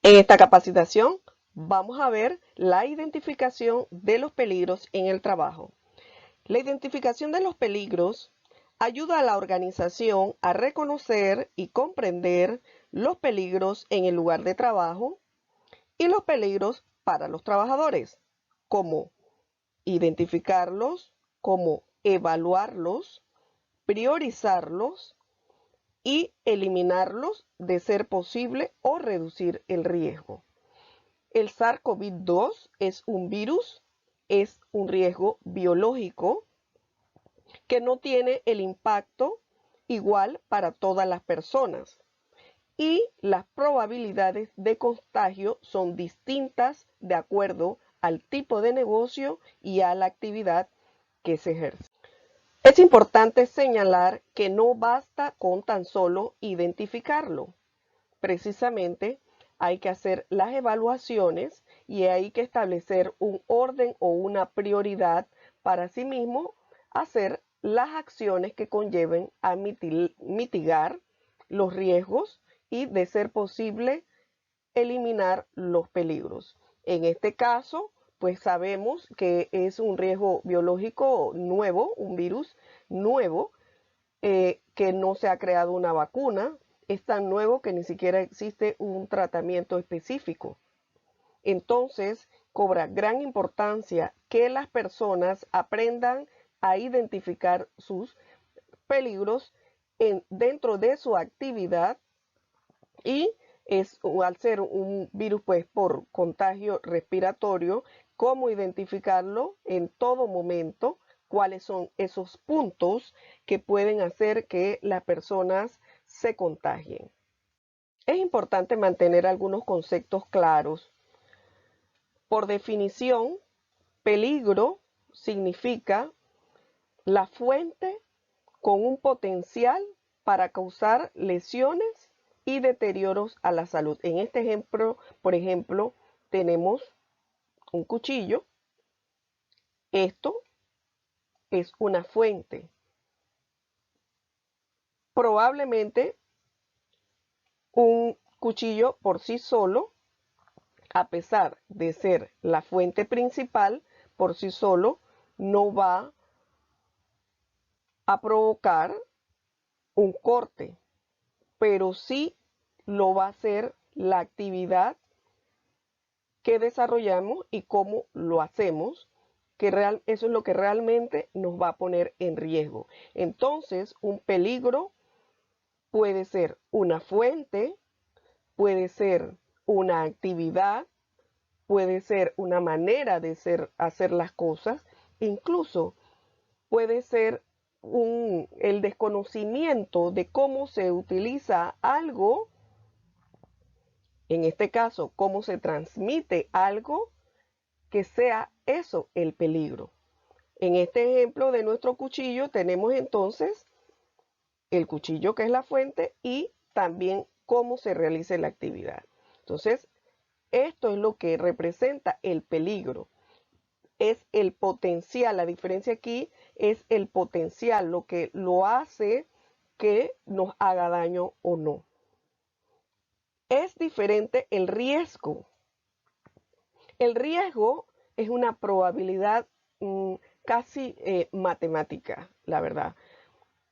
En esta capacitación vamos a ver la identificación de los peligros en el trabajo. La identificación de los peligros ayuda a la organización a reconocer y comprender los peligros en el lugar de trabajo y los peligros para los trabajadores, como identificarlos, como evaluarlos, priorizarlos y eliminarlos de ser posible o reducir el riesgo. El SARS-CoV-2 es un virus, es un riesgo biológico que no tiene el impacto igual para todas las personas y las probabilidades de contagio son distintas de acuerdo al tipo de negocio y a la actividad que se ejerce. Es importante señalar que no basta con tan solo identificarlo. Precisamente hay que hacer las evaluaciones y hay que establecer un orden o una prioridad para sí mismo hacer las acciones que conlleven a mitigar los riesgos y, de ser posible, eliminar los peligros. En este caso, pues sabemos que es un riesgo biológico nuevo, un virus nuevo, que no se ha creado una vacuna, es tan nuevo que ni siquiera existe un tratamiento específico. Entonces, cobra gran importancia que las personas aprendan a identificar sus peligros dentro de su actividad y al ser un virus pues por contagio respiratorio, cómo identificarlo en todo momento, cuáles son esos puntos que pueden hacer que las personas se contagien. Es importante mantener algunos conceptos claros. Por definición, peligro significa la fuente con un potencial para causar lesiones y deterioros a la salud. En este ejemplo, por ejemplo, tenemos un cuchillo. Esto es una fuente. Probablemente un cuchillo por sí solo, a pesar de ser la fuente principal, por sí solo no va a provocar un corte, pero sí lo va a hacer la actividad que desarrollamos y cómo lo hacemos, eso es lo que realmente nos va a poner en riesgo. Entonces, un peligro puede ser una fuente, puede ser una actividad, puede ser una manera de hacer las cosas, incluso puede ser el desconocimiento de cómo se utiliza algo, en este caso, cómo se transmite algo, que sea eso el peligro. En este ejemplo de nuestro cuchillo tenemos entonces el cuchillo, que es la fuente, y también cómo se realiza la actividad. Entonces, esto es lo que representa el peligro. Es el potencial, la diferencia aquí es el potencial, lo que lo hace que nos haga daño o no. Es diferente el riesgo. El riesgo es una probabilidad casi matemática, la verdad.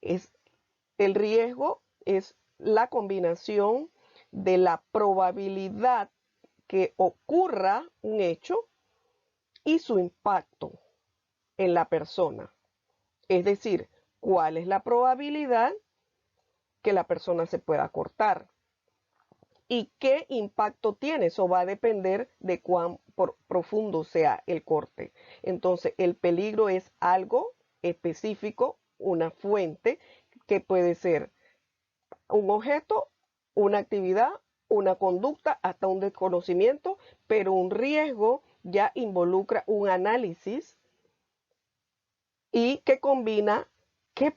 El riesgo es la combinación de la probabilidad que ocurra un hecho y su impacto en la persona. Es decir, cuál es la probabilidad que la persona se pueda cortar y qué impacto tiene. Eso va a depender de cuán profundo sea el corte. Entonces, el peligro es algo específico, una fuente que puede ser un objeto, una actividad, una conducta, hasta un desconocimiento, pero un riesgo ya involucra un análisis y que combina qué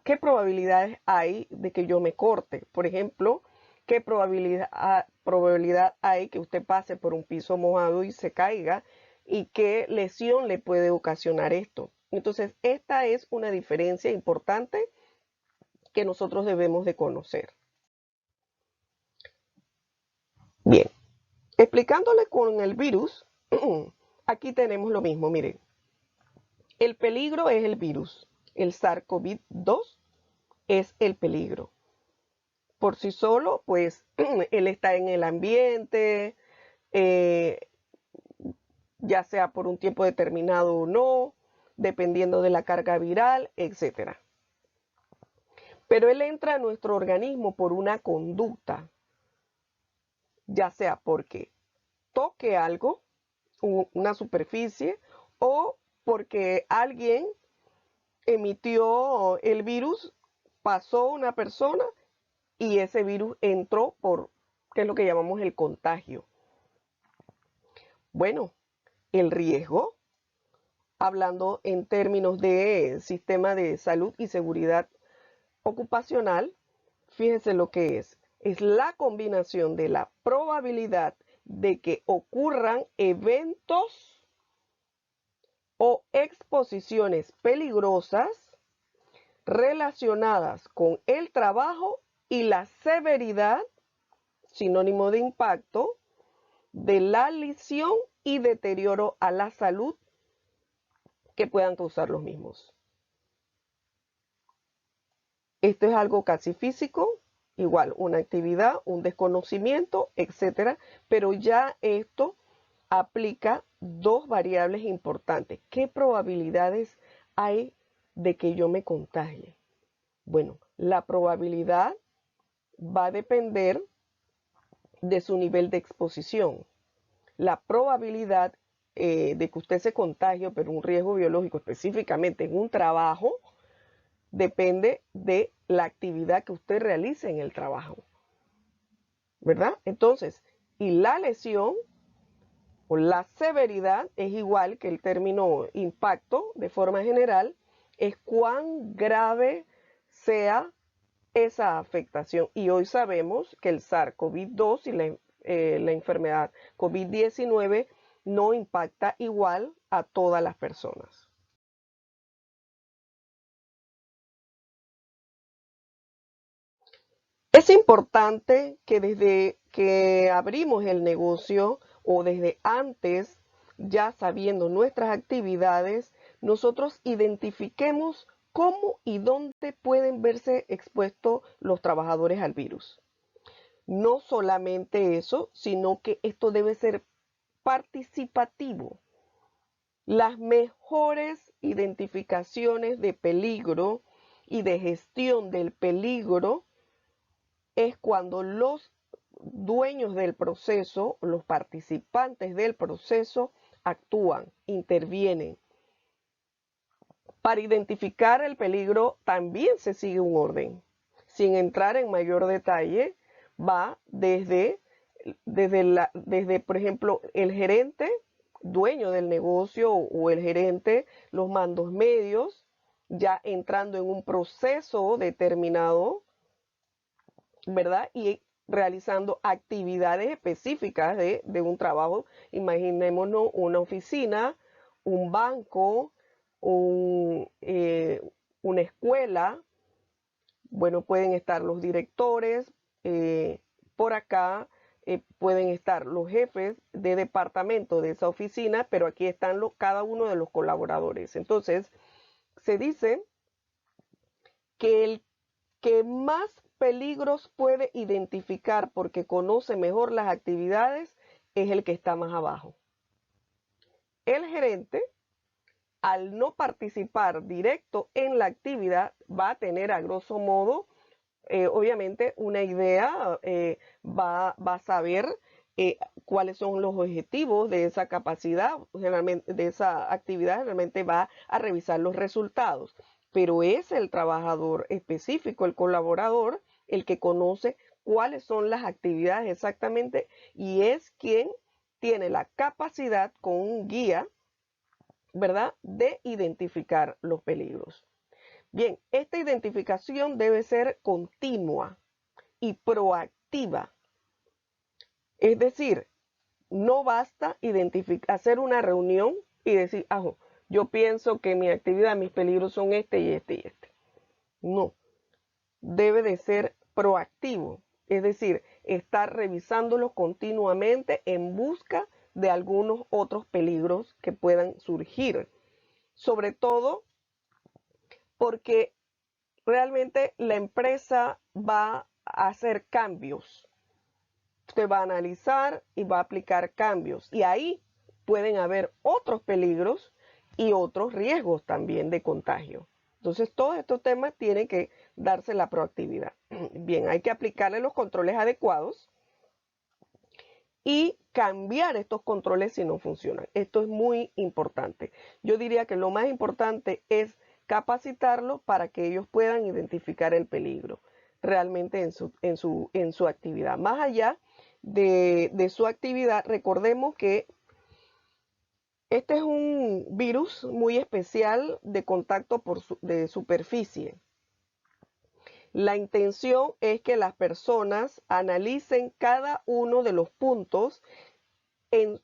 qué probabilidades hay de que yo me corte. Por ejemplo, qué probabilidad hay que usted pase por un piso mojado y se caiga y qué lesión le puede ocasionar esto. Entonces, esta es una diferencia importante que nosotros debemos de conocer. Explicándole con el virus, aquí tenemos lo mismo, miren. El peligro es el virus. El SARS-CoV-2 es el peligro. Por sí solo, pues, él está en el ambiente, ya sea por un tiempo determinado o no, dependiendo de la carga viral, etc. Pero él entra a nuestro organismo por una conducta, ya sea porque toque algo, una superficie, o porque alguien emitió el virus, pasó una persona y ese virus entró por, ¿qué es lo que llamamos el contagio? Bueno, el riesgo, hablando en términos de sistema de salud y seguridad ocupacional, fíjense lo que es la combinación de la probabilidad de que ocurran eventos o exposiciones peligrosas relacionadas con el trabajo y la severidad, sinónimo de impacto, de la lesión y deterioro a la salud que puedan causar los mismos. Esto es algo casi físico, igual una actividad, un desconocimiento, etcétera, pero ya esto aplica dos variables importantes. ¿Qué probabilidades hay de que yo me contagie? Bueno, la probabilidad va a depender de su nivel de exposición. La probabilidad de que usted se contagie, pero un riesgo biológico específicamente en un trabajo, depende de la actividad que usted realice en el trabajo, ¿verdad? Entonces, y la lesión o la severidad es igual que el término impacto de forma general, es cuán grave sea esa afectación. Y hoy sabemos que el SARS-CoV-2 y la enfermedad COVID-19 no impacta igual a todas las personas. Es importante que desde que abrimos el negocio o desde antes, ya sabiendo nuestras actividades, nosotros identifiquemos cómo y dónde pueden verse expuestos los trabajadores al virus. No solamente eso, sino que esto debe ser participativo. Las mejores identificaciones de peligro y de gestión del peligro es cuando los dueños del proceso, los participantes del proceso, actúan, intervienen. Para identificar el peligro también se sigue un orden. Sin entrar en mayor detalle, va desde por ejemplo, el gerente, dueño del negocio o el gerente, los mandos medios, ya entrando en un proceso determinado, ¿verdad? Y realizando actividades específicas de un trabajo. Imaginémonos una oficina, un banco, una escuela. Bueno, pueden estar los directores, por acá pueden estar los jefes de departamento de esa oficina, pero aquí están cada uno de los colaboradores. Entonces, se dice que el que más peligros puede identificar porque conoce mejor las actividades es el que está más abajo. El gerente, al no participar directo en la actividad, va a tener a grosso modo, obviamente, una idea, va a saber cuáles son los objetivos de esa capacidad, generalmente, de esa actividad, realmente va a revisar los resultados. Pero es el trabajador específico, el colaborador, el que conoce cuáles son las actividades exactamente y es quien tiene la capacidad con un guía, ¿verdad?, de identificar los peligros. Bien, esta identificación debe ser continua y proactiva. Es decir, no basta hacer una reunión y decir, yo pienso que mi actividad, mis peligros son este y este y este. No, debe de ser proactivo. Es decir, estar revisándolos continuamente en busca de algunos otros peligros que puedan surgir. Sobre todo porque realmente la empresa va a hacer cambios. Usted va a analizar y va a aplicar cambios. Y ahí pueden haber otros peligros y otros riesgos también de contagio. Entonces, todos estos temas tienen que darse la proactividad. Bien, hay que aplicarle los controles adecuados y cambiar estos controles si no funcionan. Esto es muy importante. Yo diría que lo más importante es capacitarlo para que ellos puedan identificar el peligro realmente en su actividad. Más allá de su actividad, recordemos que este es un virus muy especial de contacto de superficie. La intención es que las personas analicen cada uno de los puntos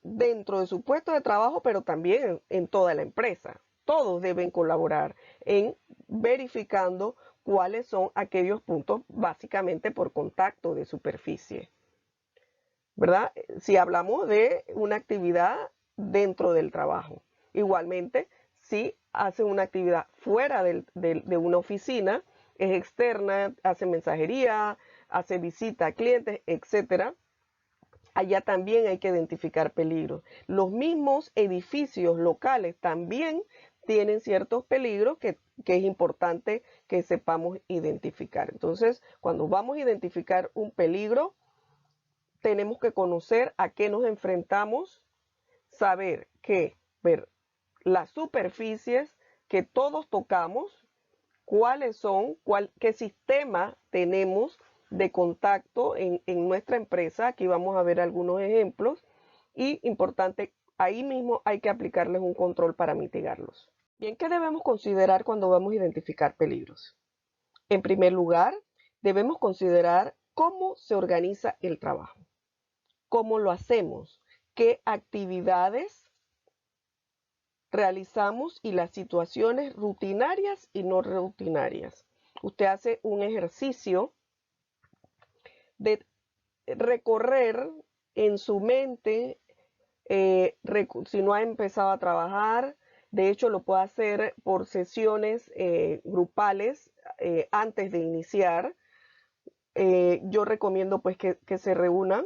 dentro de su puesto de trabajo, pero también en toda la empresa. Todos deben colaborar en verificando cuáles son aquellos puntos básicamente por contacto de superficie, ¿verdad? Si hablamos de una actividad dentro del trabajo. Igualmente, si hace una actividad fuera de una oficina, es externa, hace mensajería, hace visita a clientes, etcétera, allá también hay que identificar peligros. Los mismos edificios locales también tienen ciertos peligros que es importante que sepamos identificar. Entonces, cuando vamos a identificar un peligro, tenemos que conocer a qué nos enfrentamos, saber ver las superficies que todos tocamos, cuáles son, qué sistema tenemos de contacto en nuestra empresa. Aquí vamos a ver algunos ejemplos y importante, ahí mismo hay que aplicarles un control para mitigarlos. Bien, ¿qué debemos considerar cuando vamos a identificar peligros? En primer lugar, debemos considerar cómo se organiza el trabajo, cómo lo hacemos, qué actividades realizamos y las situaciones rutinarias y no rutinarias. Usted hace un ejercicio de recorrer en su mente, si no ha empezado a trabajar, de hecho lo puede hacer por sesiones grupales antes de iniciar. Yo recomiendo pues que se reúnan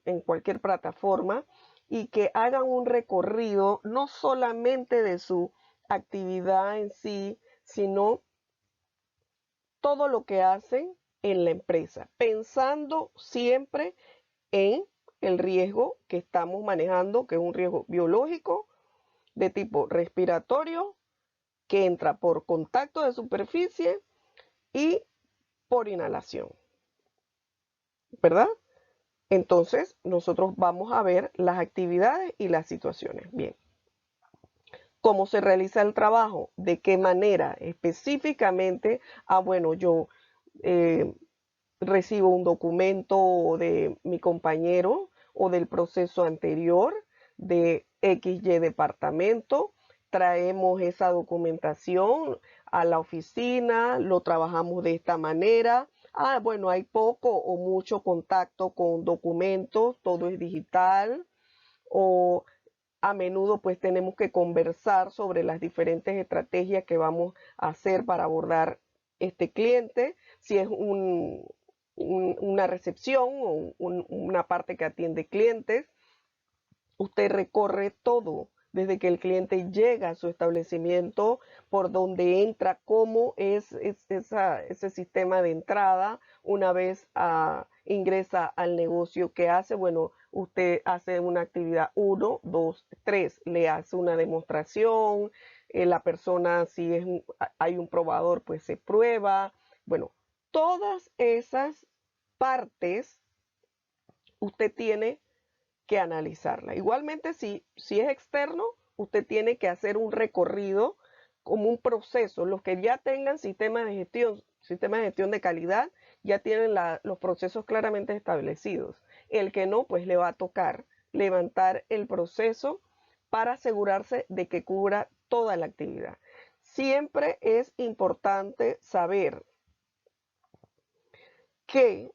en cualquier plataforma y que hagan un recorrido no solamente de su actividad en sí, sino todo lo que hacen en la empresa, pensando siempre en el riesgo que estamos manejando, que es un riesgo biológico de tipo respiratorio, que entra por contacto de superficie y por inhalación, ¿verdad? Entonces, nosotros vamos a ver las actividades y las situaciones. Bien. ¿Cómo se realiza el trabajo? ¿De qué manera? Específicamente, bueno, yo recibo un documento de mi compañero o del proceso anterior de XY departamento, traemos esa documentación a la oficina, lo trabajamos de esta manera. Bueno, hay poco o mucho contacto con documentos, todo es digital, o a menudo pues tenemos que conversar sobre las diferentes estrategias que vamos a hacer para abordar este cliente, si es una recepción o una parte que atiende clientes. Usted recorre todo, desde que el cliente llega a su establecimiento, por donde entra, cómo es ese sistema de entrada, una vez ingresa al negocio que hace. Bueno, usted hace una actividad 1, 2, 3, le hace una demostración, la persona, si hay un probador, pues se prueba. Bueno, todas esas partes usted tiene que analizarla. Igualmente, si es externo, usted tiene que hacer un recorrido como un proceso. Los que ya tengan sistemas de gestión de calidad, ya tienen los procesos claramente establecidos. El que no, pues le va a tocar levantar el proceso para asegurarse de que cubra toda la actividad. Siempre es importante saber que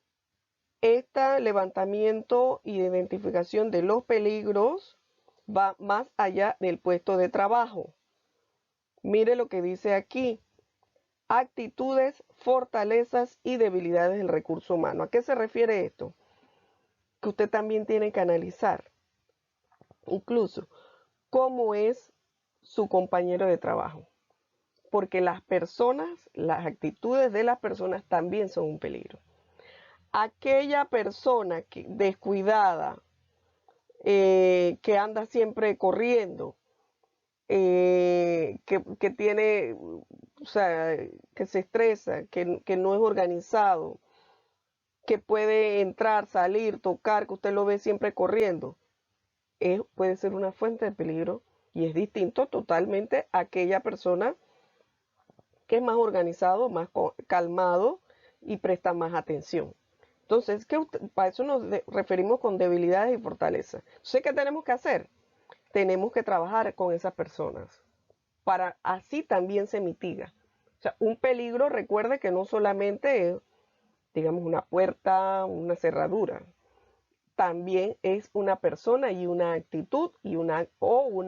Este levantamiento y identificación de los peligros va más allá del puesto de trabajo. Mire lo que dice aquí. Actitudes, fortalezas y debilidades del recurso humano. ¿A qué se refiere esto? Que usted también tiene que analizar, incluso, cómo es su compañero de trabajo. Porque las personas, las actitudes de las personas también son un peligro. Aquella persona descuidada, que anda siempre corriendo, que tiene, o sea, que se estresa, que no es organizado, que puede entrar, salir, tocar, que usted lo ve siempre corriendo, puede ser una fuente de peligro y es distinto totalmente a aquella persona que es más organizado, más calmado y presta más atención. Entonces, para eso nos referimos con debilidades y fortalezas. Entonces, ¿qué tenemos que hacer? Tenemos que trabajar con esas personas para así también se mitiga. O sea, un peligro, recuerde que no solamente es, digamos, una puerta, una cerradura, también es una persona y una actitud y una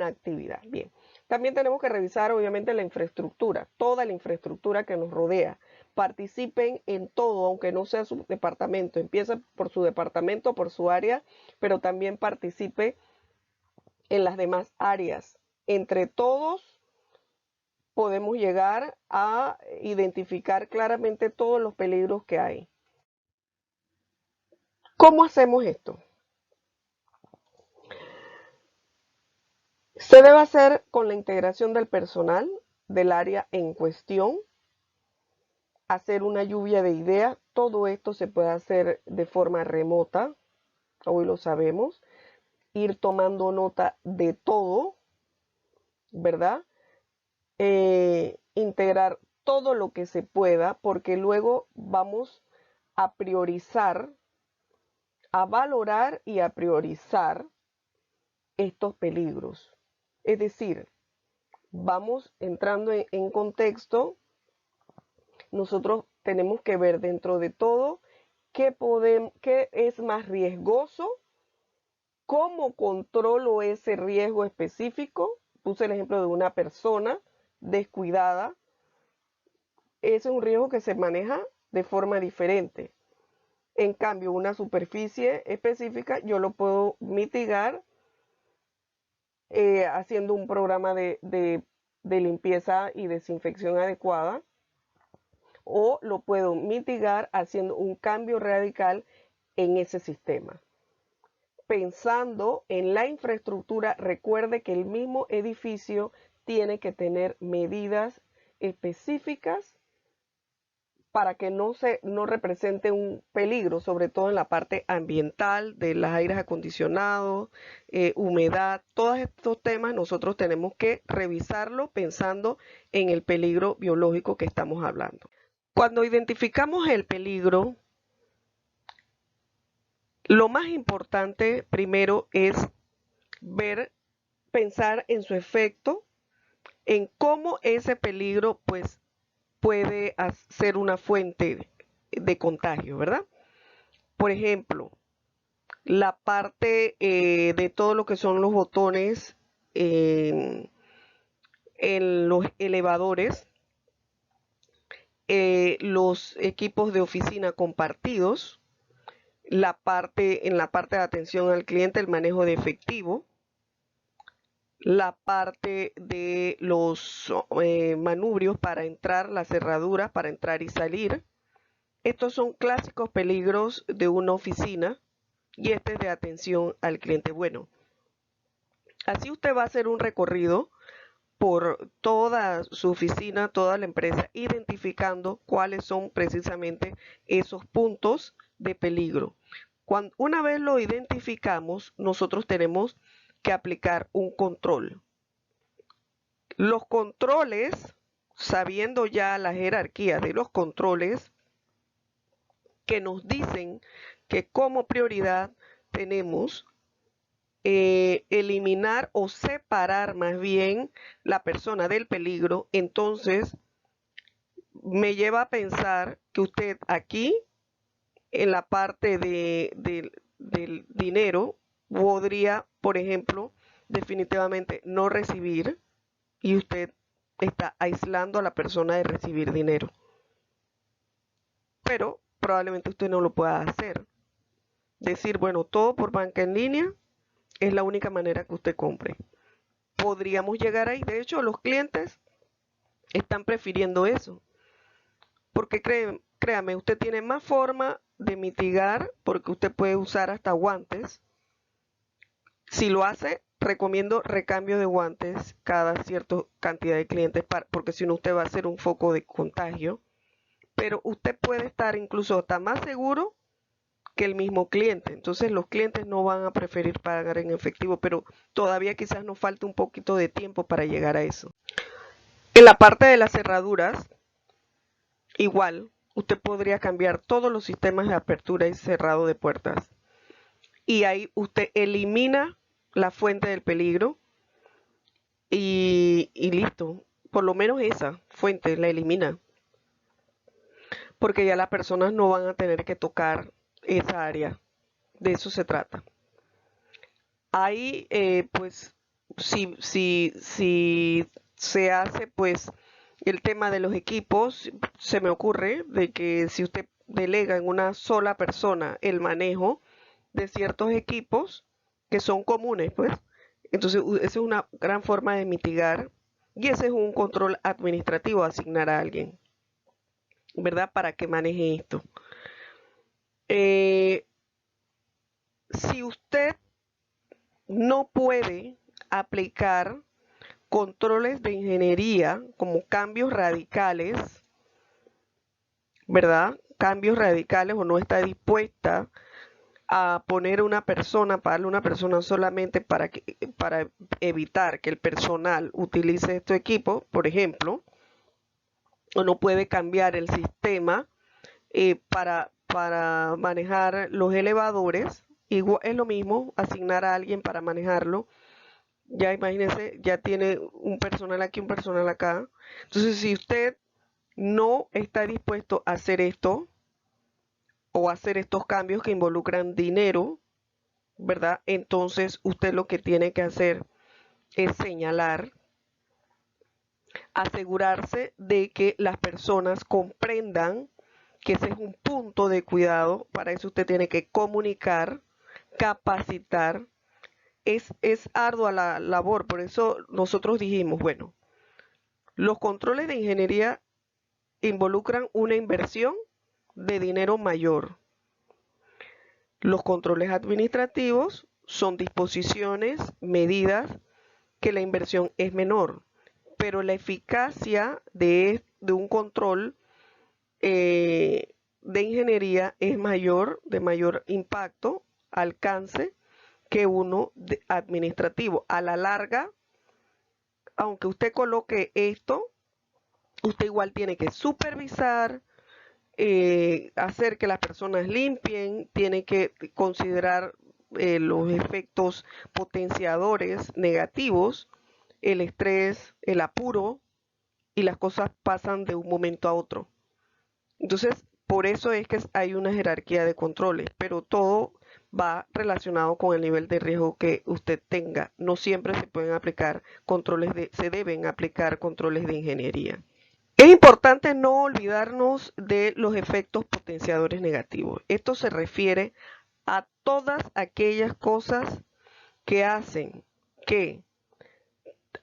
actividad. Bien, también tenemos que revisar obviamente la infraestructura, toda la infraestructura que nos rodea. Participen en todo, aunque no sea su departamento. Empieza por su departamento, por su área, pero también participe en las demás áreas. Entre todos podemos llegar a identificar claramente todos los peligros que hay. ¿Cómo hacemos esto? Se debe hacer con la integración del personal del área en cuestión, hacer una lluvia de ideas. Todo esto se puede hacer de forma remota, hoy lo sabemos, ir tomando nota de todo, ¿verdad? Integrar todo lo que se pueda, porque luego vamos a priorizar, a valorar y a priorizar estos peligros. Es decir, vamos entrando en contexto, nosotros tenemos que ver dentro de todo qué es más riesgoso, cómo controlo ese riesgo específico. Puse el ejemplo de una persona descuidada. Ese es un riesgo que se maneja de forma diferente. En cambio, una superficie específica yo lo puedo mitigar haciendo un programa de limpieza y desinfección adecuada, o lo puedo mitigar haciendo un cambio radical en ese sistema. Pensando en la infraestructura, recuerde que el mismo edificio tiene que tener medidas específicas para que no represente un peligro, sobre todo en la parte ambiental, de los aires acondicionados, humedad, todos estos temas nosotros tenemos que revisarlo pensando en el peligro biológico que estamos hablando. Cuando identificamos el peligro, lo más importante primero es pensar en su efecto, en cómo ese peligro pues puede ser una fuente de contagio, ¿verdad? Por ejemplo, la parte de todo lo que son los botones en los elevadores, los equipos de oficina compartidos, en la parte de atención al cliente, el manejo de efectivo, la parte de los manubrios para entrar, las cerraduras para entrar y salir. Estos son clásicos peligros de una oficina y este es de atención al cliente. Bueno, así usted va a hacer un recorrido por toda su oficina, toda la empresa, identificando cuáles son precisamente esos puntos de peligro. Una vez lo identificamos, nosotros tenemos que aplicar un control. Los controles, sabiendo ya la jerarquía de los controles, que nos dicen que como prioridad tenemos eliminar o separar más bien la persona del peligro, entonces me lleva a pensar que usted aquí en la parte del dinero, podría, por ejemplo, definitivamente no recibir, y usted está aislando a la persona de recibir dinero. Pero probablemente usted no lo pueda hacer. Decir, bueno, todo por banca en línea es la única manera que usted compre. Podríamos llegar ahí. De hecho, los clientes están prefiriendo eso. Porque créame, usted tiene más forma de mitigar, porque usted puede usar hasta guantes. Si lo hace, recomiendo recambio de guantes cada cierta cantidad de clientes, porque si no usted va a ser un foco de contagio. Pero usted puede estar incluso hasta más seguro que el mismo cliente. Entonces los clientes no van a preferir pagar en efectivo, pero todavía quizás nos falta un poquito de tiempo para llegar a eso. En la parte de las cerraduras, igual, usted podría cambiar todos los sistemas de apertura y cerrado de puertas. Y ahí usted elimina la fuente del peligro y listo. Por lo menos esa fuente la elimina. Porque ya las personas no van a tener que tocar esa área. De eso se trata. Ahí, pues, si se hace, pues, el tema de los equipos, se me ocurre de que si usted delega en una sola persona el manejo de ciertos equipos que son comunes, pues, entonces esa es una gran forma de mitigar y ese es un control administrativo, asignar a alguien, ¿verdad? Para que maneje esto. Si usted no puede aplicar controles de ingeniería como cambios radicales, ¿verdad? Cambios radicales o no está dispuesta a poner una persona, pagarle a una persona solamente para evitar que el personal utilice este equipo, por ejemplo, o no puede cambiar el sistema para manejar los elevadores, igual, es lo mismo asignar a alguien para manejarlo. Ya imagínense, ya tiene un personal aquí, un personal acá. Entonces, si usted no está dispuesto a hacer esto o a hacer estos cambios que involucran dinero, ¿verdad? Entonces, usted lo que tiene que hacer es señalar, asegurarse de que las personas comprendan que ese es un punto de cuidado. Para eso usted tiene que comunicar, capacitar. Es ardua la labor, por eso nosotros dijimos, bueno, los controles de ingeniería involucran una inversión de dinero mayor. Los controles administrativos son disposiciones, medidas que la inversión es menor, pero la eficacia de un control de ingeniería es mayor, de mayor impacto, alcance, que uno administrativo. A la larga, aunque usted coloque esto, usted igual tiene que supervisar, hacer que las personas limpien, tiene que considerar los efectos potenciadores negativos, el estrés, el apuro, y las cosas pasan de un momento a otro. Entonces, por eso es que hay una jerarquía de controles, pero todo va relacionado con el nivel de riesgo que usted tenga. No siempre se pueden aplicar se deben aplicar controles de ingeniería. Es importante no olvidarnos de los efectos potenciadores negativos. Esto se refiere a todas aquellas cosas que hacen que,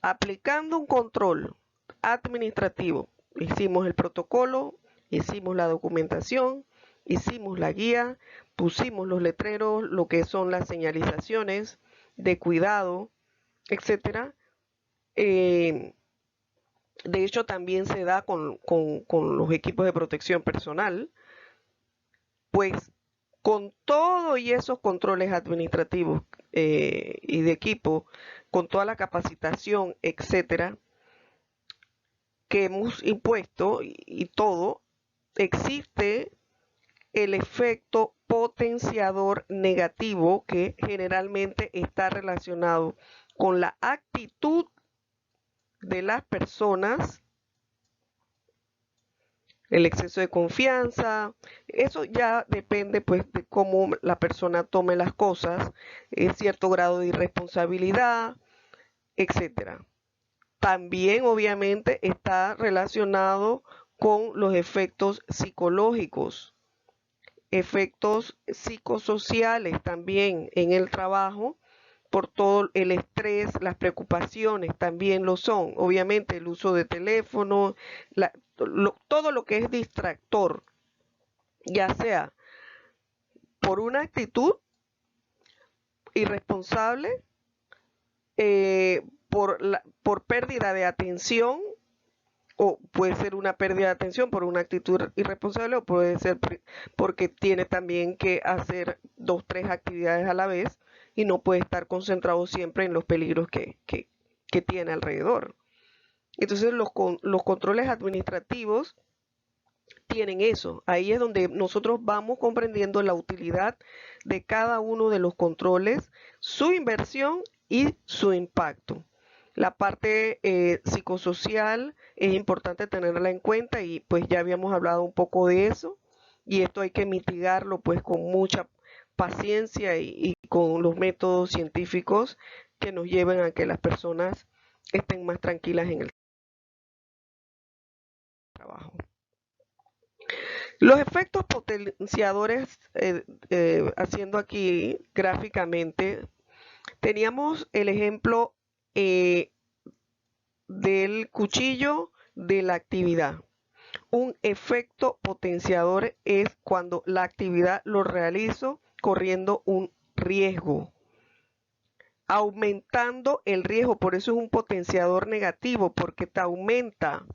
aplicando un control administrativo, hicimos el protocolo, hicimos la documentación, hicimos la guía, pusimos los letreros, lo que son las señalizaciones de cuidado, etcétera. De hecho, también se da con los equipos de protección personal, pues con todo y esos controles administrativos y de equipo, con toda la capacitación, etcétera, que hemos impuesto y todo, existe el efecto potenciador negativo que generalmente está relacionado con la actitud de las personas, el exceso de confianza. Eso ya depende pues de cómo la persona tome las cosas, cierto grado de irresponsabilidad, etcétera. También obviamente está relacionado con los efectos psicológicos, efectos psicosociales también en el trabajo, por todo el estrés, las preocupaciones también lo son. Obviamente el uso de teléfono, todo lo que es distractor, ya sea por una actitud irresponsable, por pérdida de atención, o puede ser una pérdida de atención por una actitud irresponsable, o puede ser porque tiene también que hacer 2, 3 actividades a la vez y no puede estar concentrado siempre en los peligros que tiene alrededor. Entonces los controles administrativos tienen eso. Ahí es donde nosotros vamos comprendiendo la utilidad de cada uno de los controles, su inversión y su impacto. La parte psicosocial es importante tenerla en cuenta y pues ya habíamos hablado un poco de eso, y esto hay que mitigarlo pues con mucha paciencia y con los métodos científicos que nos lleven a que las personas estén más tranquilas en el trabajo. Los efectos potenciadores, haciendo aquí gráficamente, teníamos el ejemplo eh, del cuchillo de la actividad. Un efecto potenciador es cuando la actividad lo realizo corriendo un riesgo, aumentando el riesgo. Por eso es un potenciador negativo, porque te aumenta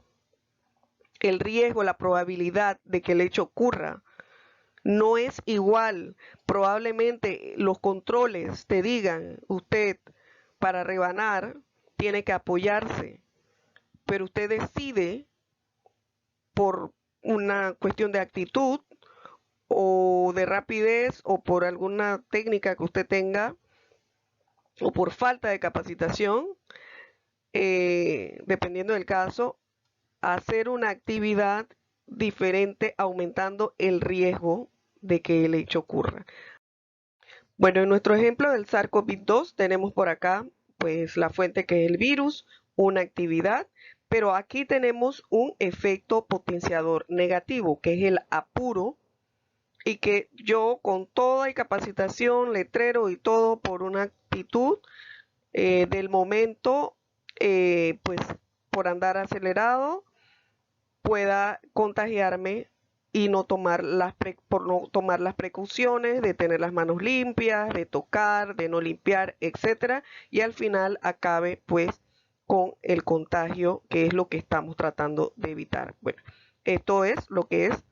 el riesgo, la probabilidad de que el hecho ocurra. No es igual. Probablemente los controles te digan, usted para rebanar tiene que apoyarse, pero usted decide por una cuestión de actitud o de rapidez o por alguna técnica que usted tenga o por falta de capacitación, dependiendo del caso, hacer una actividad diferente, aumentando el riesgo de que el hecho ocurra. Bueno, en nuestro ejemplo del SARS-CoV-2 tenemos por acá pues la fuente que es el virus, una actividad, pero aquí tenemos un efecto potenciador negativo, que es el apuro, y que yo con toda capacitación, letrero y todo por una actitud del momento, pues por andar acelerado, pueda contagiarme y no tomar por no tomar las precauciones de tener las manos limpias, de tocar, de no limpiar, etcétera, y al final acabe pues con el contagio, que es lo que estamos tratando de evitar. Bueno, esto es lo que es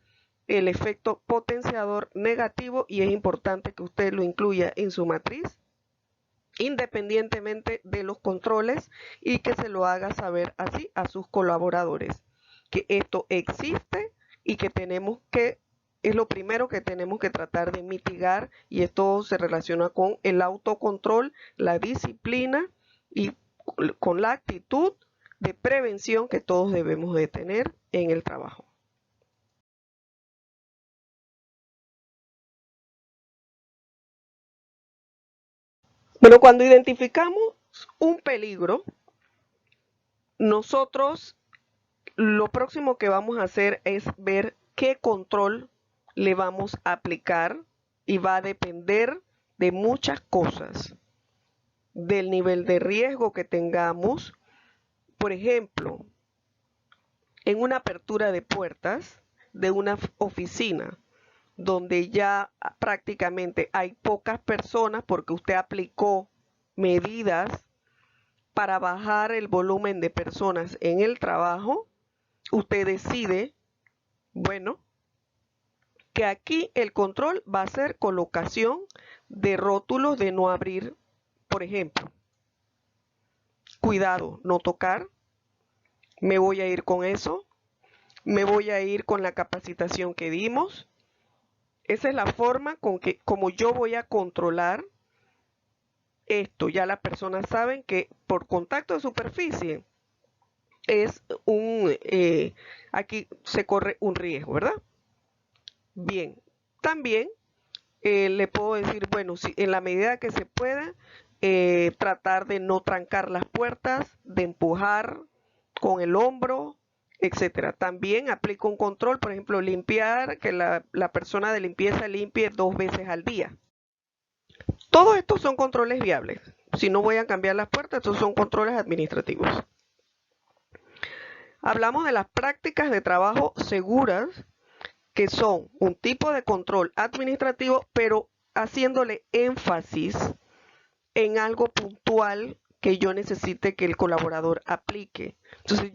el efecto potenciador negativo, y es importante que usted lo incluya en su matriz independientemente de los controles, y que se lo haga saber así a sus colaboradores, que esto existe y que es lo primero que tenemos que tratar de mitigar, y esto se relaciona con el autocontrol, la disciplina y con la actitud de prevención que todos debemos de tener en el trabajo. Bueno, cuando identificamos un peligro, nosotros lo próximo que vamos a hacer es ver qué control le vamos a aplicar, y va a depender de muchas cosas, del nivel de riesgo que tengamos. Por ejemplo, en una apertura de puertas de una oficina donde ya prácticamente hay pocas personas porque usted aplicó medidas para bajar el volumen de personas en el trabajo, usted decide, bueno, que aquí el control va a ser colocación de rótulos de no abrir, por ejemplo. Cuidado, no tocar. Me voy a ir con eso. Me voy a ir con la capacitación que dimos. Esa es la forma como yo voy a controlar esto. Ya las personas saben que por contacto de superficie es aquí se corre un riesgo, ¿verdad? Bien, también le puedo decir, bueno, si, en la medida que se pueda, tratar de no trancar las puertas, de empujar con el hombro, etcétera. También aplico un control, por ejemplo, limpiar, que la persona de limpieza limpie 2 veces al día. Todos estos son controles viables. Si no voy a cambiar las puertas, estos son controles administrativos. Hablamos de las prácticas de trabajo seguras, que son un tipo de control administrativo, pero haciéndole énfasis en algo puntual que yo necesite que el colaborador aplique. Entonces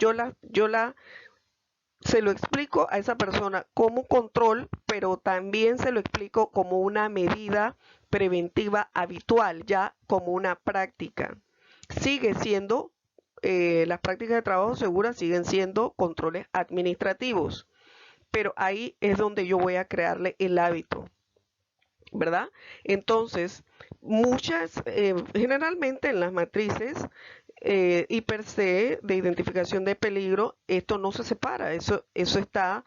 se lo explico a esa persona como control, pero también se lo explico como una medida preventiva habitual, ya como una práctica. Sigue siendo, las prácticas de trabajo seguras siguen siendo controles administrativos, pero ahí es donde yo voy a crearle el hábito, ¿verdad? Entonces, generalmente en las matrices y per se de identificación de peligro, esto no se separa, eso está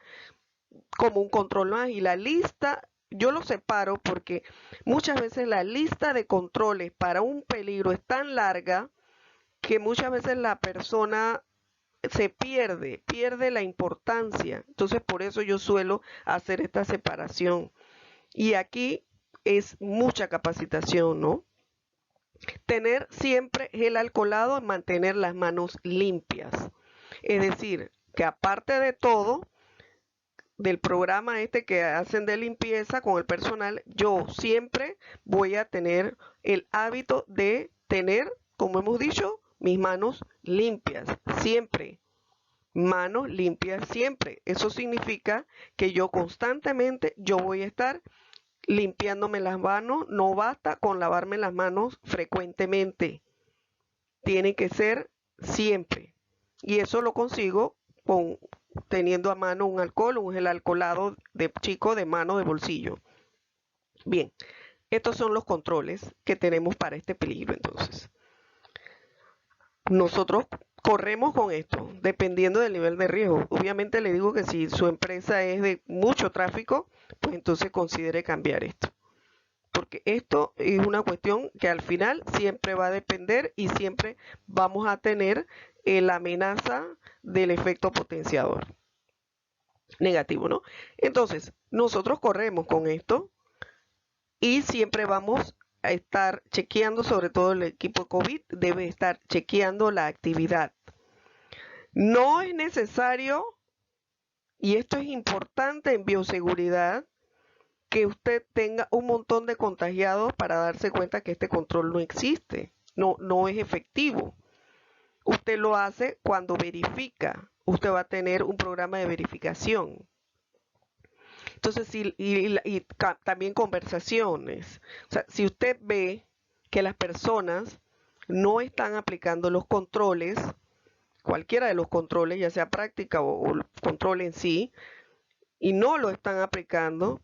como un control más y la lista, yo lo separo porque muchas veces la lista de controles para un peligro es tan larga que muchas veces la persona se pierde la importancia. Entonces, por eso yo suelo hacer esta separación. Y aquí es mucha capacitación, ¿no? Tener siempre gel alcoholado, mantener las manos limpias. Es decir, que aparte de todo, del programa este que hacen de limpieza con el personal, yo siempre voy a tener el hábito de tener, como hemos dicho, mis manos limpias, siempre. Manos limpias siempre. Eso significa que yo constantemente yo voy a estar limpiándome las manos. No basta con lavarme las manos frecuentemente. Tiene que ser siempre. Y eso lo consigo con teniendo a mano un alcohol, un gel alcoholado de chico de mano de bolsillo. Bien, estos son los controles que tenemos para este peligro entonces. Nosotros corremos con esto, dependiendo del nivel de riesgo. Obviamente le digo que si su empresa es de mucho tráfico, pues entonces considere cambiar esto. Porque esto es una cuestión que al final siempre va a depender y siempre vamos a tener la amenaza del efecto potenciador negativo, ¿no? Entonces, nosotros corremos con esto y siempre vamos a estar chequeando, sobre todo el equipo COVID debe estar chequeando la actividad. No es necesario, y esto es importante en bioseguridad, que usted tenga un montón de contagiados para darse cuenta que este control no existe, no es efectivo. Usted lo hace cuando verifica, usted va a tener un programa de verificación. Entonces, también conversaciones. O sea, si usted ve que las personas no están aplicando los controles, cualquiera de los controles, ya sea práctica o el control en sí, y no lo están aplicando,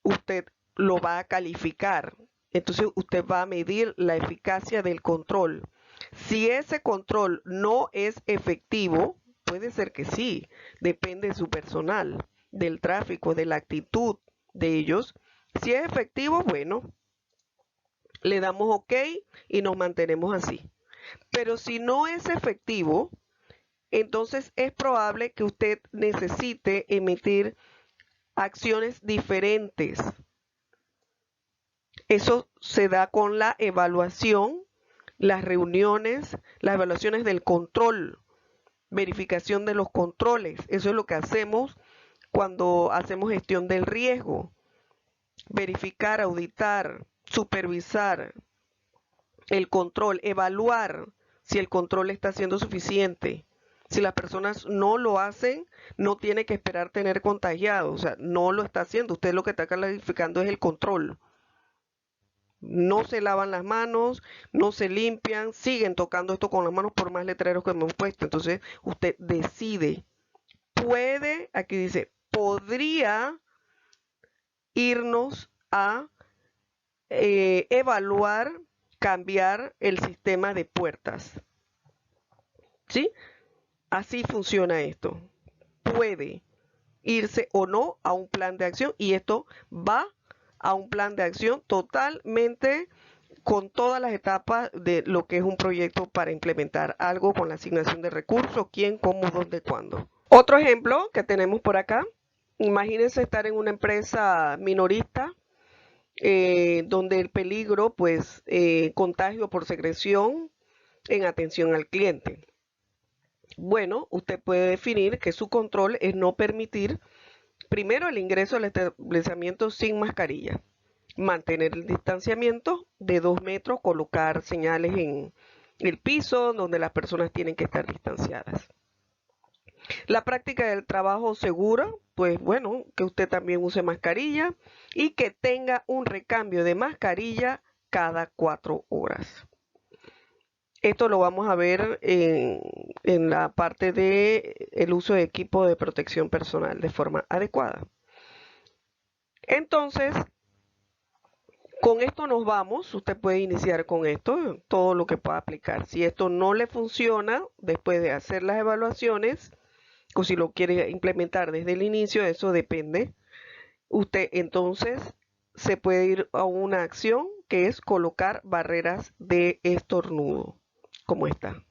usted lo va a calificar. Entonces usted va a medir la eficacia del control. Si ese control no es efectivo, puede ser que sí, depende de su personal, del tráfico, de la actitud de ellos. Si es efectivo, bueno, le damos OK y nos mantenemos así. Pero si no es efectivo, entonces es probable que usted necesite emitir acciones diferentes. Eso se da con la evaluación, las reuniones, las evaluaciones del control, verificación de los controles. Eso es lo que hacemos cuando hacemos gestión del riesgo. Verificar, auditar, supervisar el control, evaluar si el control está siendo suficiente. Si las personas no lo hacen, no tiene que esperar tener contagiados, o sea, no lo está haciendo. Usted lo que está calificando es el control. No se lavan las manos, no se limpian, siguen tocando esto con las manos por más letreros que hemos puesto. Entonces usted decide, puede, aquí dice, podría irnos a evaluar, cambiar el sistema de puertas. ¿Sí? Así funciona esto. Puede irse o no a un plan de acción y esto va a un plan de acción totalmente con todas las etapas de lo que es un proyecto para implementar algo con la asignación de recursos, quién, cómo, dónde, cuándo. Otro ejemplo que tenemos por acá, imagínense estar en una empresa minorista donde el peligro, pues, contagio por secreción en atención al cliente. Bueno, usted puede definir que su control es no permitir, primero, el ingreso al establecimiento sin mascarilla, mantener el distanciamiento de 2 metros, colocar señales en el piso donde las personas tienen que estar distanciadas. La práctica del trabajo seguro, pues bueno, que usted también use mascarilla y que tenga un recambio de mascarilla cada 4 horas. Esto lo vamos a ver en la parte de el uso de equipo de protección personal de forma adecuada. Entonces, con esto nos vamos. Usted puede iniciar con esto, todo lo que pueda aplicar. Si esto no le funciona, después de hacer las evaluaciones, o si lo quiere implementar desde el inicio, eso depende. Usted entonces se puede ir a una acción que es colocar barreras de estornudo, como esta.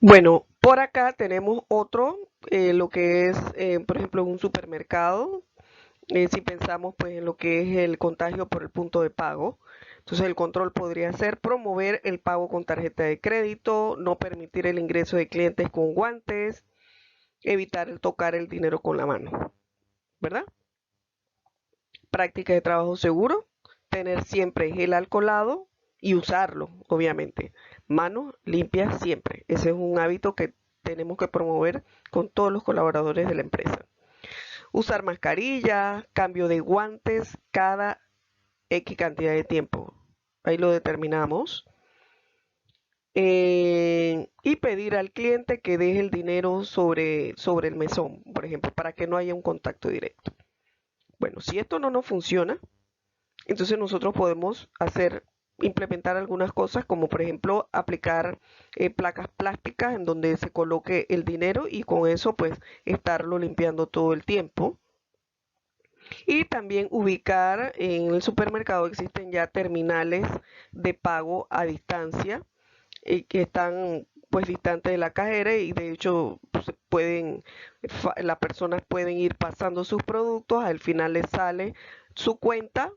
Bueno, por acá tenemos otro, lo que es, por ejemplo, un supermercado. Si pensamos pues en lo que es el contagio por el punto de pago, entonces el control podría ser promover el pago con tarjeta de crédito, no permitir el ingreso de clientes con guantes, evitar el tocar el dinero con la mano, ¿verdad? Práctica de trabajo seguro, tener siempre gel alcoholado y usarlo, obviamente. Manos limpias siempre. Ese es un hábito que tenemos que promover con todos los colaboradores de la empresa. Usar mascarilla, cambio de guantes cada X cantidad de tiempo. Ahí lo determinamos. Y pedir al cliente que deje el dinero sobre el mesón, por ejemplo, para que no haya un contacto directo. Bueno, si esto no nos funciona, entonces nosotros podemos implementar algunas cosas como por ejemplo aplicar placas plásticas en donde se coloque el dinero y con eso pues estarlo limpiando todo el tiempo. Y también ubicar en el supermercado existen ya terminales de pago a distancia que están pues distantes de la cajera y de hecho pues, las personas pueden ir pasando sus productos, al final les sale su cuenta,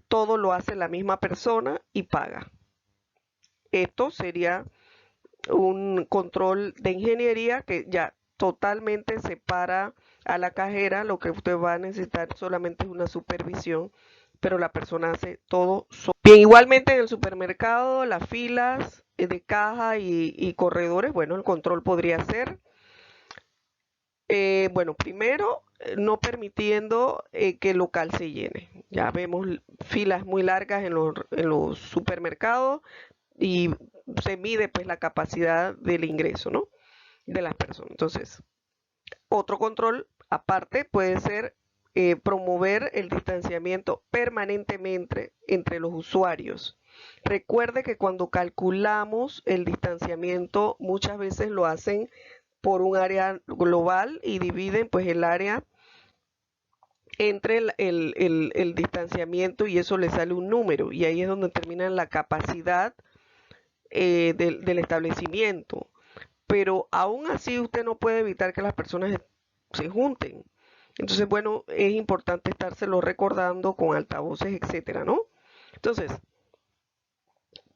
todo lo hace la misma persona y paga. Esto sería un control de ingeniería que ya totalmente separa a la cajera. Lo que usted va a necesitar solamente es una supervisión, pero la persona hace todo solo. Bien, igualmente en el supermercado, las filas de caja y corredores, bueno, el control podría ser, bueno, primero, no permitiendo que el local se llene. Ya vemos filas muy largas en los supermercados y se mide pues la capacidad del ingreso, ¿no? De las personas. Entonces, otro control aparte puede ser promover el distanciamiento permanentemente entre los usuarios. Recuerde que cuando calculamos el distanciamiento muchas veces lo hacen por un área global y dividen pues el área entre el distanciamiento y eso le sale un número y ahí es donde termina la capacidad del establecimiento. Pero aún así usted no puede evitar que las personas se junten. Entonces, bueno, es importante estárselo recordando con altavoces, etcétera, ¿no? Entonces,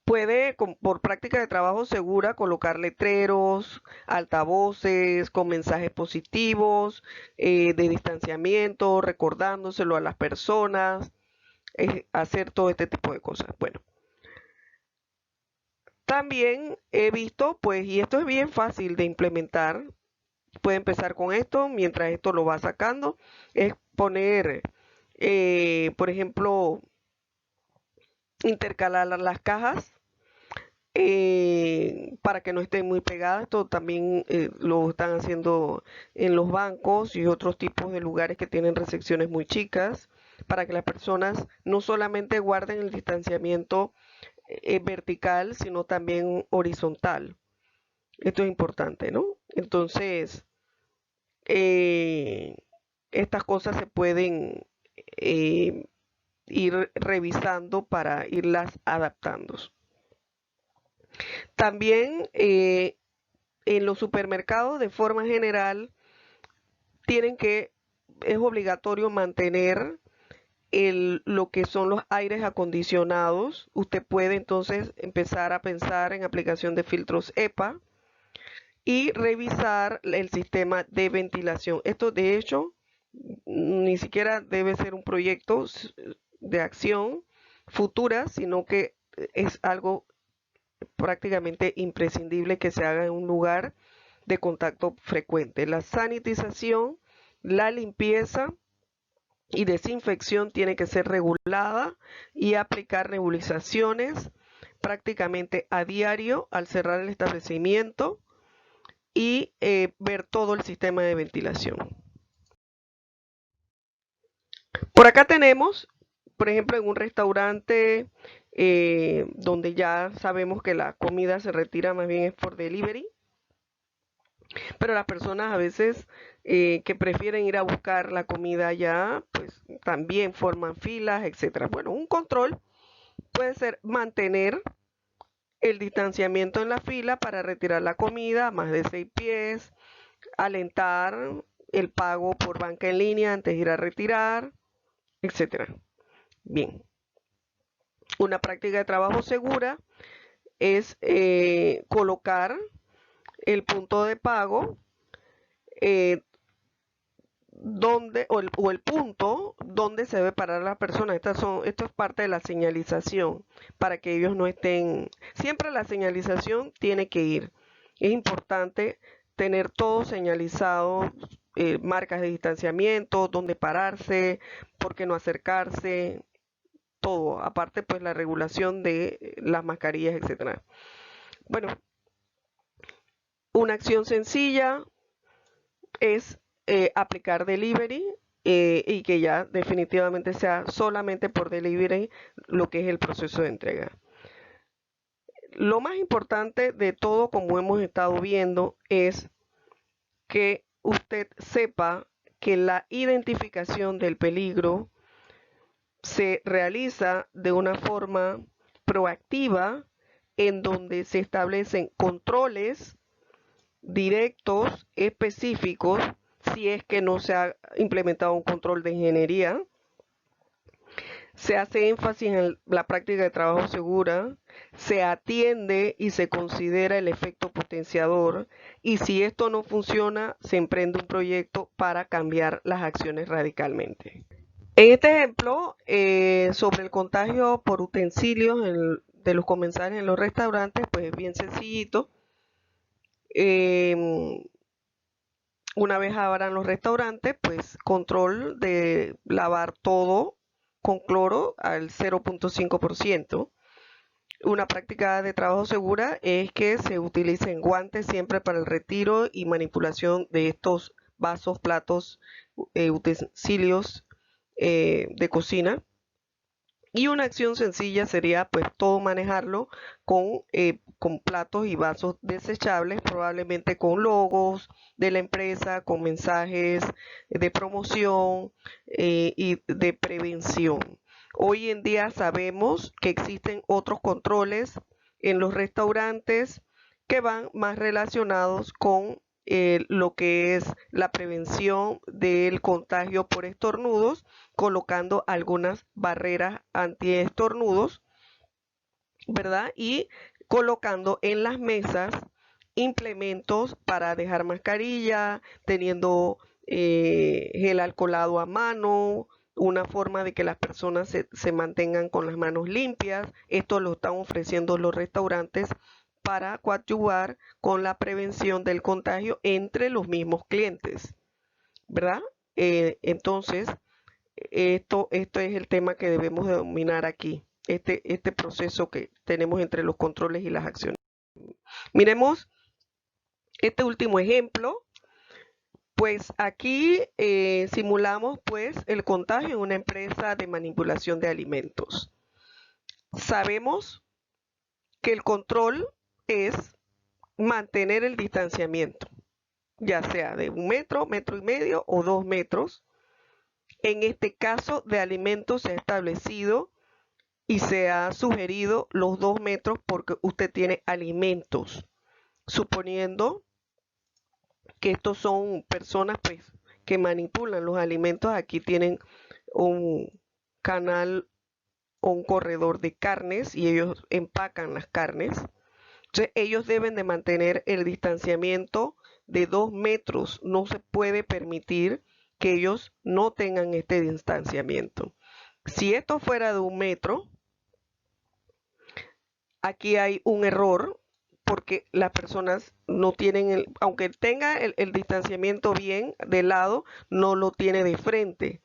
puede, por práctica de trabajo segura, colocar letreros, altavoces con mensajes positivos, de distanciamiento, recordándoselo a las personas, hacer todo este tipo de cosas. Bueno, también he visto, pues, y esto es bien fácil de implementar, puede empezar con esto, mientras esto lo va sacando, es poner, por ejemplo, intercalar las cajas para que no estén muy pegadas. Esto también lo están haciendo en los bancos y otros tipos de lugares que tienen recepciones muy chicas, para que las personas no solamente guarden el distanciamiento vertical, sino también horizontal. Esto es importante, ¿no? Entonces, estas cosas se pueden ir revisando para irlas adaptando. También en los supermercados, de forma general, es obligatorio mantener lo que son los aires acondicionados. Usted puede entonces empezar a pensar en aplicación de filtros EPA y revisar el sistema de ventilación. Esto, de hecho, ni siquiera debe ser un proyecto de acción futura, sino que es algo prácticamente imprescindible que se haga en un lugar de contacto frecuente. La sanitización, la limpieza y desinfección tiene que ser regulada y aplicar nebulizaciones prácticamente a diario al cerrar el establecimiento y ver todo el sistema de ventilación. Por acá tenemos, por ejemplo, en un restaurante donde ya sabemos que la comida se retira más bien es por delivery, pero las personas a veces que prefieren ir a buscar la comida allá, pues también forman filas, etcétera. Bueno, un control puede ser mantener el distanciamiento en la fila para retirar la comida a más de 6 pies, alentar el pago por banca en línea antes de ir a retirar, etcétera. Bien, una práctica de trabajo segura es colocar el punto de pago o el punto donde se debe parar la persona. Esto es parte de la señalización para que ellos no estén. Siempre la señalización tiene que ir. Es importante tener todo señalizado, marcas de distanciamiento, dónde pararse, por qué no acercarse, todo. Aparte, pues la regulación de las mascarillas, etcétera. Bueno, una acción sencilla es aplicar delivery y que ya definitivamente sea solamente por delivery lo que es el proceso de entrega. Lo más importante de todo, como hemos estado viendo, es que usted sepa que la identificación del peligro se realiza de una forma proactiva en donde se establecen controles directos, específicos, si es que no se ha implementado un control de ingeniería. Se hace énfasis en la práctica de trabajo segura, se atiende y se considera el efecto potenciador, y si esto no funciona, se emprende un proyecto para cambiar las acciones radicalmente. En este ejemplo, sobre el contagio por utensilios de los comensales en los restaurantes, pues es bien sencillito. Una vez abran los restaurantes, pues control de lavar todo con cloro al 0.5%. Una práctica de trabajo segura es que se utilicen guantes siempre para el retiro y manipulación de estos vasos, platos, utensilios de cocina. Y una acción sencilla sería pues todo manejarlo con platos y vasos desechables, probablemente con logos de la empresa, con mensajes de promoción y de prevención. Hoy en día sabemos que existen otros controles en los restaurantes que van más relacionados con lo que es la prevención del contagio por estornudos, colocando algunas barreras antiestornudos, ¿verdad? Y colocando en las mesas implementos para dejar mascarilla, teniendo gel alcoholado a mano, una forma de que las personas se mantengan con las manos limpias. Esto lo están ofreciendo los restaurantes para coadyuvar con la prevención del contagio entre los mismos clientes, ¿verdad? Entonces, esto es el tema que debemos de dominar aquí, este proceso que tenemos entre los controles y las acciones. Miremos este último ejemplo. Pues aquí simulamos pues el contagio en una empresa de manipulación de alimentos. Sabemos que el control es mantener el distanciamiento, ya sea de 1 metro, 1,5 metros o 2 metros. En este caso de alimentos se ha establecido y se ha sugerido los 2 metros porque usted tiene alimentos, suponiendo que estos son personas pues, que manipulan los alimentos. Aquí tienen un canal o un corredor de carnes y ellos empacan las carnes. Entonces ellos deben de mantener el distanciamiento de 2 metros. No se puede permitir que ellos no tengan este distanciamiento. Si esto fuera de 1 metro, aquí hay un error porque las personas no tienen, aunque tenga el distanciamiento bien de lado, no lo tiene de frente.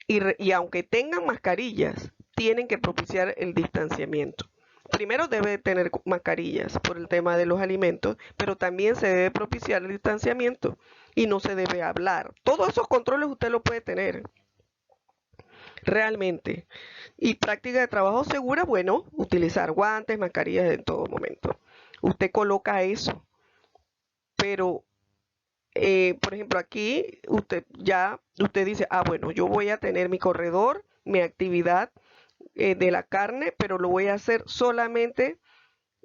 Y aunque tengan mascarillas, tienen que propiciar el distanciamiento. Primero debe tener mascarillas por el tema de los alimentos, pero también se debe propiciar el distanciamiento y no se debe hablar. Todos esos controles usted lo puede tener realmente. Y práctica de trabajo segura, bueno, utilizar guantes, mascarillas en todo momento. Usted coloca eso, pero por ejemplo aquí usted dice, bueno, yo voy a tener mi corredor, mi actividad de la carne, pero lo voy a hacer solamente,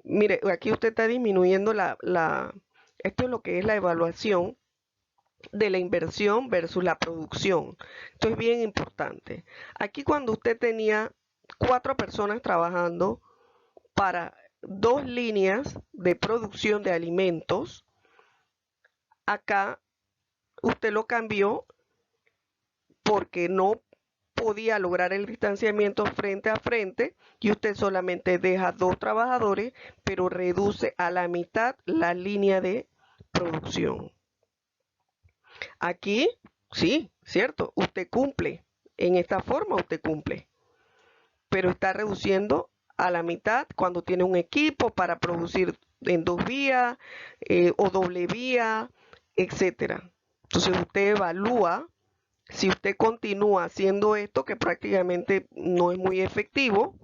mire, aquí usted está disminuyendo esto es lo que es la evaluación de la inversión versus la producción. Esto es bien importante. Aquí cuando usted tenía 4 personas trabajando para 2 líneas de producción de alimentos, acá usted lo cambió porque no podía lograr el distanciamiento frente a frente y usted solamente deja 2 trabajadores, pero reduce a la mitad la línea de producción. Aquí, sí, cierto, usted cumple. En esta forma usted cumple, pero está reduciendo a la mitad cuando tiene un equipo para producir en 2 vías o doble vía, etcétera. Entonces usted evalúa si usted continúa haciendo esto, que prácticamente no es muy efectivo.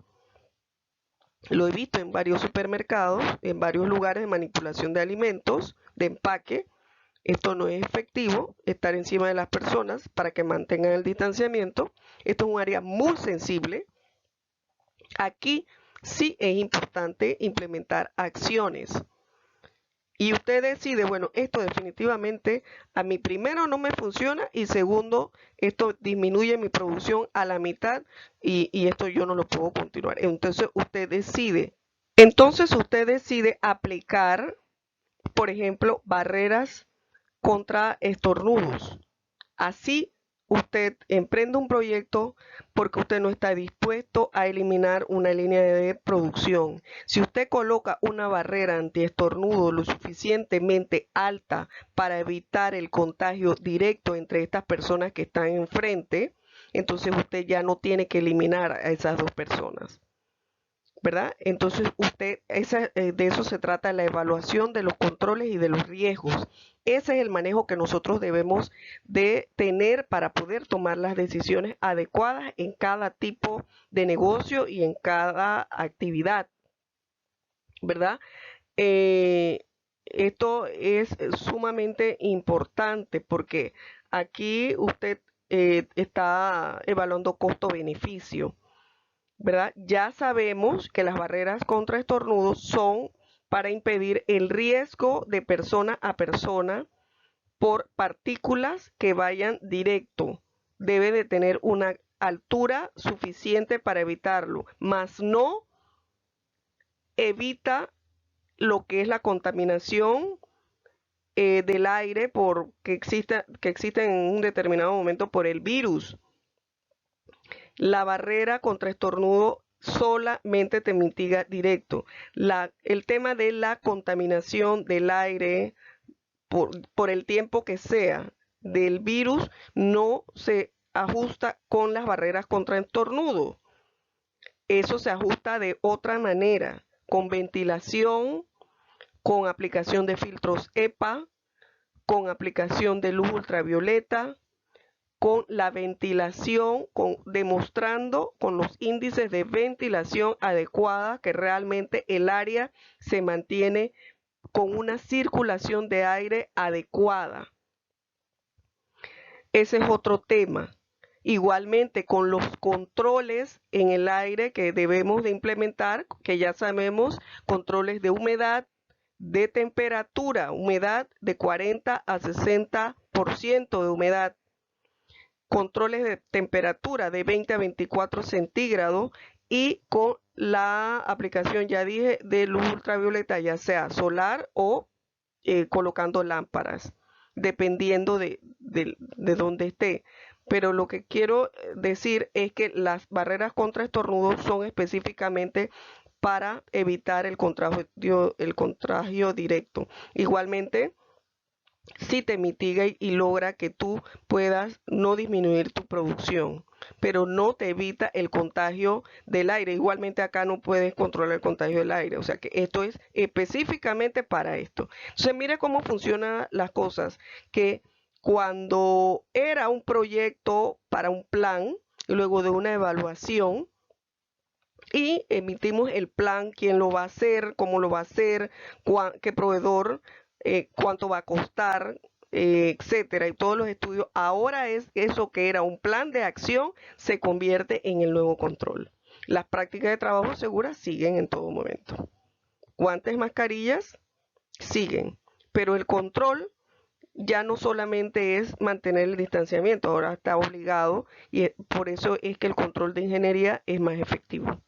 Lo he visto en varios supermercados, en varios lugares de manipulación de alimentos, de empaque. Esto no es efectivo, estar encima de las personas para que mantengan el distanciamiento. Esto es un área muy sensible. Aquí sí es importante implementar acciones. Y usted decide, bueno, esto definitivamente a mí primero no me funciona y segundo, esto disminuye mi producción a la mitad y esto yo no lo puedo continuar. Entonces usted decide. Entonces usted decide aplicar, por ejemplo, barreras contra estornudos. Así usted emprende un proyecto porque usted no está dispuesto a eliminar una línea de producción. Si usted coloca una barrera antiestornudo lo suficientemente alta para evitar el contagio directo entre estas personas que están enfrente, entonces usted ya no tiene que eliminar a esas 2 personas, ¿verdad? Entonces de eso se trata la evaluación de los controles y de los riesgos. Ese es el manejo que nosotros debemos de tener para poder tomar las decisiones adecuadas en cada tipo de negocio y en cada actividad, ¿verdad? Esto es sumamente importante porque aquí usted está evaluando costo-beneficio, ¿verdad? Ya sabemos que las barreras contra estornudos son para impedir el riesgo de persona a persona por partículas que vayan directo. Debe de tener una altura suficiente para evitarlo, mas no evita lo que es la contaminación del aire que existe en un determinado momento por el virus. La barrera contra estornudo solamente te mitiga directo. El tema de la contaminación del aire por el tiempo que sea del virus no se ajusta con las barreras contra estornudo. Eso se ajusta de otra manera, con ventilación, con aplicación de filtros EPA, con aplicación de luz ultravioleta, con la ventilación, demostrando con los índices de ventilación adecuada que realmente el área se mantiene con una circulación de aire adecuada. Ese es otro tema. Igualmente con los controles en el aire que debemos de implementar, que ya sabemos, controles de humedad, de temperatura, humedad de 40 a 60% de humedad, controles de temperatura de 20 a 24 centígrados y con la aplicación, ya dije, de luz ultravioleta, ya sea solar o colocando lámparas, dependiendo de dónde esté. Pero lo que quiero decir es que las barreras contra estornudos son específicamente para evitar el contagio directo. Igualmente, si te mitiga y logra que tú puedas no disminuir tu producción, pero no te evita el contagio del aire. Igualmente acá no puedes controlar el contagio del aire, o sea que esto es específicamente para esto. Entonces mire cómo funcionan las cosas, que cuando era un proyecto para un plan, luego de una evaluación, y emitimos el plan, quién lo va a hacer, cómo lo va a hacer, qué proveedor, cuánto va a costar, etcétera, y todos los estudios. Ahora es eso que era un plan de acción se convierte en el nuevo control. Las prácticas de trabajo seguras siguen en todo momento. Guantes, mascarillas siguen, pero el control ya no solamente es mantener el distanciamiento, ahora está obligado y por eso es que el control de ingeniería es más efectivo.